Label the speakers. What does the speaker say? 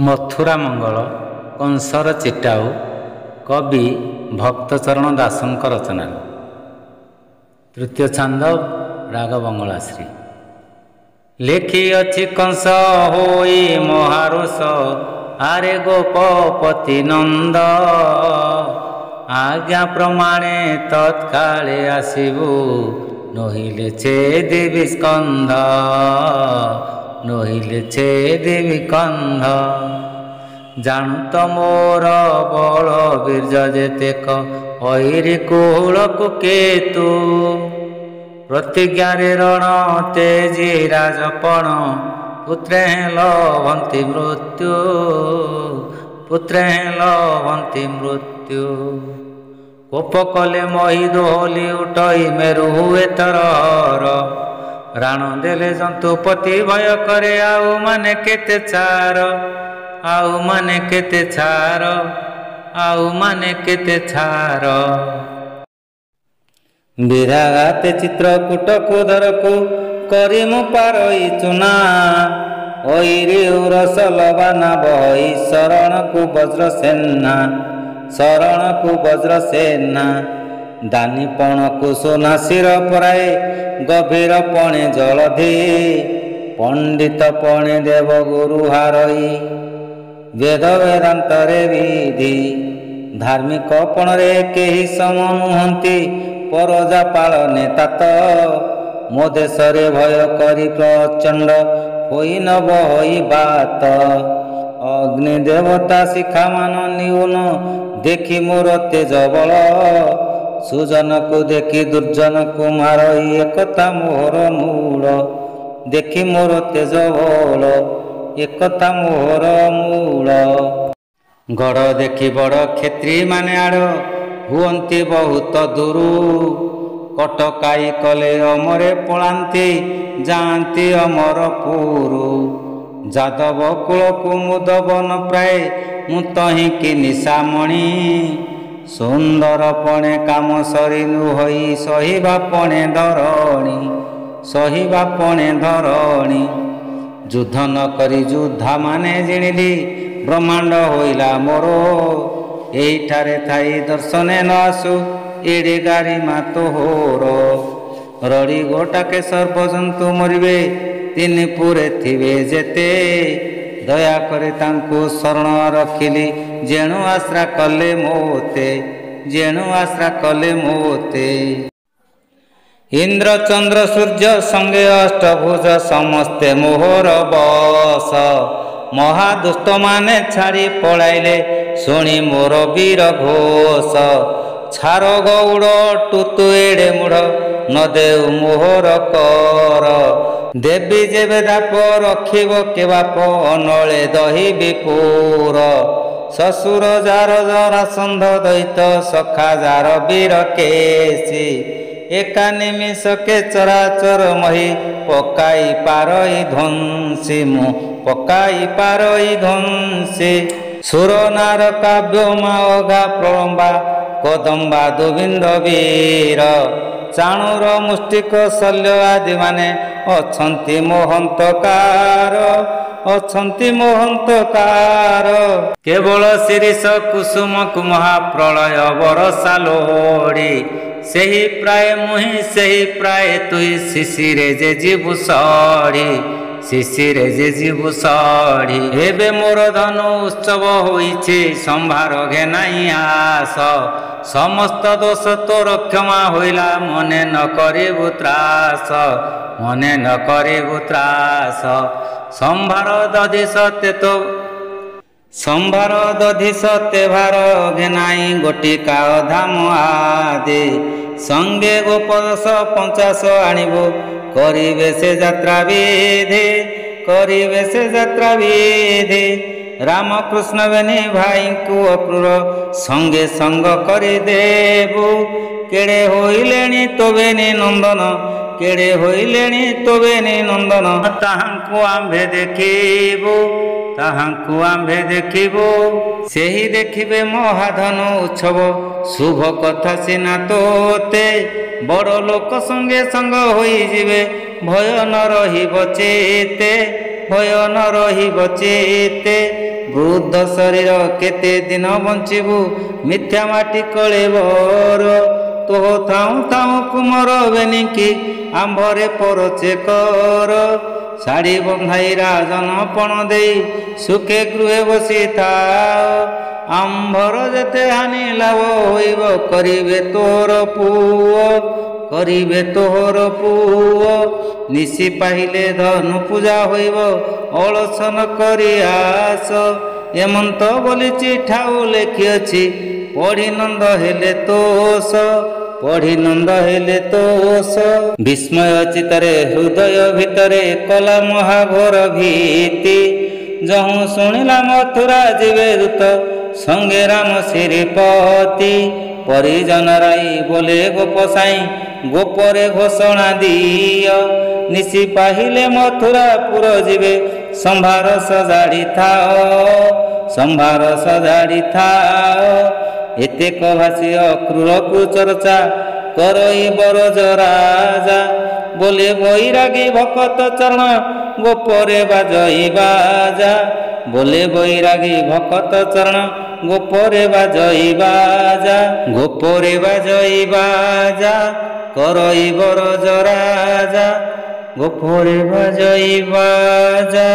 Speaker 1: ମଥୁରା ମଙ୍ଗଳ କଂସର ଚିଟାଉ କବି ଭକ୍ତଚରଣ ଦାସଙ୍କ ରଚନା। ତୃତୀୟ ଛାନ୍ଦ ରାଗ ବଙ୍ଗଳାଶ୍ରୀ। ଲେଖିଅଛି କଂସ ହୋଇ ମହାରୁଷ ଆରେ ଗୋପପତି ନନ୍ଦ, ଆଜ୍ଞା ପ୍ରମାଣେ ତତ୍କାଳେ ଆସିବୁ ନହିଲେ ଛେଦିବି ସ୍କନ୍ଧ, ନହିଲେ ଛେଦିବି କନ୍ଧ। ଜାଣୁ ତ ମୋର ବଳ ବୀର୍ଯ୍ୟ ଯେତେକ ଐରି କୁଳକୁ କେତୁ, ପ୍ରତିଜ୍ଞାରେ ରଣ ତେଜି ରାଜପଣ ପୁତ୍ରେ ଲଭନ୍ତି ମୃତ୍ୟୁ, ପୁତ୍ରେ ଲଭନ୍ତି ମୃତ୍ୟୁ। କୋପ କଲେ ମହି ଦୋହଲି ଉଠଇ ମେରୁ ହୁଏ ତରହର, ରାଣ ଦେଲେ ଜନ୍ତୁପତି ଭୟ କରେ ଆଉ ମାନେ କେତେ ଛାର, ଆଉ ମାନେ କେତେ ଛାର, ଆଉ ମାନେ କେତେ ଛାର। ବିରାଘାତେ ଚିତ୍ରକୂଟ କୁଧରକୁ କରି ମୁଁ ପାରଇ ଚୁନା, ଐରି ଉରସ ଲବାନା ବହଇ ଶରଣକୁ ବଜ୍ରସେନା, ଶରଣକୁ ବଜ୍ରସେନା। ଦାନିପଣକୁ ସୁନା ଶିର ପରାଏ ଗଭୀର ପଣେ ଜଳଧି, ପଣ୍ଡିତ ପଣେ ଦେବ ଗୁରୁ ହାରଇ ବେଦ ବେଦାନ୍ତରେ ବିଧି। ଧାର୍ମିକ ପଣରେ କେହି ସମ ନୁହନ୍ତି ପରଜା ପାଳନେ ତାତ, ମୋ ଦେଶରେ ଭୟ କରି ପ୍ରଚଣ୍ଡ ହୋଇ ନ ବହଇ ବାତ। ଅଗ୍ନି ଦେବତା ଶିଖାମାନ ନିଉନ ଦେଖି ମୋର ତେଜ ବଳ, ସୁଜନକୁ ଦେଖି ଦୁର୍ଜନକୁ ମାରଇ ଏକଥା ମୋହର ମୂଳ, ଦେଖି ମୋର ତେଜ ବଳ ଏକଥା ମୋହର ମୂଳ। ଗଡ଼ ଦେଖି ବଡ଼ କ୍ଷେତ୍ରୀ ମାନେ ଆଡ଼ ହୁଅନ୍ତି ବହୁତ ଦୂରୁ, କଟକାଇ କଲେ ଅମରେ ପଳାନ୍ତି ଯାଆନ୍ତି ଅମରପୁରୁ। ଯାଦବ କୂଳକୁ ମୁଦବନ ପ୍ରାୟ ମୁଁ ତହିଁକି ନିଶାମଣି, ସୁନ୍ଦର ପଣେ କାମ ସରି ନୁହଇ ସହିବା ପଣେ ଧରଣୀ, ସହିବା ପଣେ ଧରଣୀ। ଯୁଦ୍ଧ ନ କରି ଯୁଦ୍ଧା ମାନେ ଜିଣିଲି ବ୍ରହ୍ମାଣ୍ଡ ହୋଇଲା ମୋର, ଏଇଠାରେ ଥାଇ ଦର୍ଶନେ ନ ଆସୁ ଏଡ଼େ ଗାରିମା ତୋହର। ରଡ଼ି ଗୋଟାକେ ସର୍ବଜନ୍ତୁ ମରିବେ ତିନି ପୁରେ ଥିବେ ଯେତେ, ଦୟାକରି ତାଙ୍କୁ ଶରଣ ରଖିଲି ଯେଣୁ ଆଶ୍ରା କଲେ ମୋତେ, ଯେଣୁ ଆଶ୍ରା କଲେ ମୋତେ। ଇନ୍ଦ୍ର ଚନ୍ଦ୍ର ସୂର୍ଯ୍ୟ ସଙ୍ଗେ ଅଷ୍ଟଭୁଜ ସମସ୍ତେ ମୋହର ବଶ, ମହାଦୁଷ୍ଟମାନେ ଛାଡ଼ି ପଳାଇଲେ ଶୁଣି ମୋର ବୀର ଘୋଷ। ଛାର ଗଉଡ଼ ଟୁତୁ ଏଡ଼େ ମୂଢ଼ ନ ଦେଉ ମୋହର କର, ଦେବୀ ଯେବେ ଦାପ ରଖିବ କେ ବାପ ଅନଳେ ଦହି ବିପୁର। ଶ୍ୱଶୁର ଯାର ଜରାସନ୍ଧ ଦୈତ ସଖା ଯାର ବୀର କେଶୀ, ଏକା ନିମିଷକେ ଚରାଚର ମହି ପକାଇ ପାରଇ ଧ୍ୱଂସୀ, ମୁଁ ପକାଇ ପାରଇ ଧ୍ୱଂସୀ। ସୁର ନାର କାବ୍ୟ ମାଓଘା ପ୍ରଳମ୍ବା କଦମ୍ବା ଦୁବିନ୍ଦ ବୀର, ଚାଣୁର ମୁଷ୍ଟିକ ଶଲ୍ୟ ଆଦି ମାନେ ଅଛନ୍ତି ମୋହନ୍ତକାର, ଅଛନ୍ତି ମୋହନ୍ତକାର। କେବଳ ଶିରୀଷ କୁସୁମକୁ ମହାପ୍ରଳୟ ବରଷା ଲୋଡ଼ି, ସେହି ପ୍ରାୟ ମୁହିଁ ସେହି ପ୍ରାୟ ତୁଇ ଶିଶିରେ ଯେ ଯିବୁ ସଢ଼ି, ଶିଶିରେ ଯେ ଯିବୁ ସଢ଼ି। ଏବେ ମୋର ଧନୁ ଉତ୍ସବ ହୋଇଛି ସମ୍ଭାର ଘେନାଇ ଆସ, ସମସ୍ତ ଦୋଷ ତୋର କ୍ଷମା ହୋଇଲା ମନେ ନ କରିବୁ ତ୍ରାସ, ମନେ ନ କରିବୁ ତ୍ରାସ। ସମ୍ଭାର ଦଧି ସତେ ତ ସମ୍ଭାର ଦଧି ସତେ ଭାର ଘେନାଇ ଗୋଟିକା ଧାମ ଆଦି, ସଙ୍ଗେ ଗୋପ 10-50 ଆଣିବୁ କରିବେ ସେ ଯାତ୍ରା ବିଧି, କରିବେ ସେ ଯାତ୍ରା ବିଧି। ରାମକୃଷ୍ଣ ବେନି ଭାଇଙ୍କୁ ଅକ୍ରୂର ସଙ୍ଗେ ସଙ୍ଗ କରିଦେବୁ, କେଡ଼େ ହୋଇଲେଣି ତୋ ବେନି ନନ୍ଦନ, କେଡ଼େ ହୋଇଲେଣି ତୋ ବେନି ନନ୍ଦନ। ତାହାଙ୍କୁ ଆମ୍ଭେ ଦେଖିବୁ, ତାହାଙ୍କୁ ଆମ୍ଭେ ଦେଖିବୁ, ସେହି ଦେଖିବେ ମହାଧନୁ ଉତ୍ସବ ଶୁଭ କଥା ସିନା ତୋତେ। ବଡ଼ ଲୋକ ସଙ୍ଗେ ସଙ୍ଗ ହୋଇଯିବେ ଭୟ ନ ରହିବ ଚେତେ, ଭୟ ନ ରହିବ ଚିତେ। ବୃଦ୍ଧ ଶରୀର କେତେ ଦିନ ବଞ୍ଚିବୁ ମିଥ୍ୟା ମାଟି କଳେବର। ତୋ ଥାଉଁ ଥାଉଁ କୁମର ବେନିକି ଆମ୍ଭରେ ପରଚେ କର। ଶାଢ଼ୀ ବନ୍ଧାଇ ରାଜନ ପଣ ଦେଇ ସୁଖେ ଗୃହେ ବସିଥାଅ। ଆମ୍ଭର ଯେତେ ହାନି ଲାଭ ହୋଇବ କରିବେ ତୋର ପୁଅ, କରିବେ ତୋର ପୁଅ। ନିଶି ପାହିଲେ ଧନୁ ପୂଜା ହୋଇବ ଅଳସ ନ କରି ଆସ। ଏମନ୍ତ ବୋଲି ଚିଠାଉ ଲେଖିଅଛି ପଢ଼ି ନନ୍ଦ ହେଲେ ତୋଷ, ପଢ଼ି ନନ୍ଦ ହେଲେ ତୋଷ। ବିସ୍ମୟ ଚିତ୍ତରେ ହୃଦୟ ଭିତରେ କଲା ମହାଘୋର ଭୀତି। ଯହୁଁ ଶୁଣିଲା ମଥୁରା ଯିବେ ଦୂତ ସଙ୍ଗେ ରାମ ଶ୍ରୀପତି। ପରିଜନ ରାଇ ବୋଲେ ଗୋପସାଇଁ ଗୋପରେ ଘୋଷଣା ଦିଅ। ନିଶି ପାହିଲେ ମଥୁରାପୁର ଯିବେ ସମ୍ଭାର ସଜାଡ଼ିଥାଅ, ସମ୍ଭାର ସଜାଡ଼ିଥାଅ। ଏତେକ ଭାଷୀ ଅକ୍ରୂର କୁଚର୍ଚ୍ଚା କରଇ ବରଜ ରାଜା। ବୋଲେ ବୈରାଗୀ ଭକତ ଚରଣ ଗୋପରେ ବାଜଇ ବାଜା। ବୋଲେ ବୈରାଗୀ ଭକତ ଚରଣ ଗୋପରେ ବାଜଇ ବାଜା। ଗୋପରେ ବାଜଇ ବାଜା କରଇ ବରଜ ରାଜା। ଗୋପରେ ବାଜଇ ବାଜା।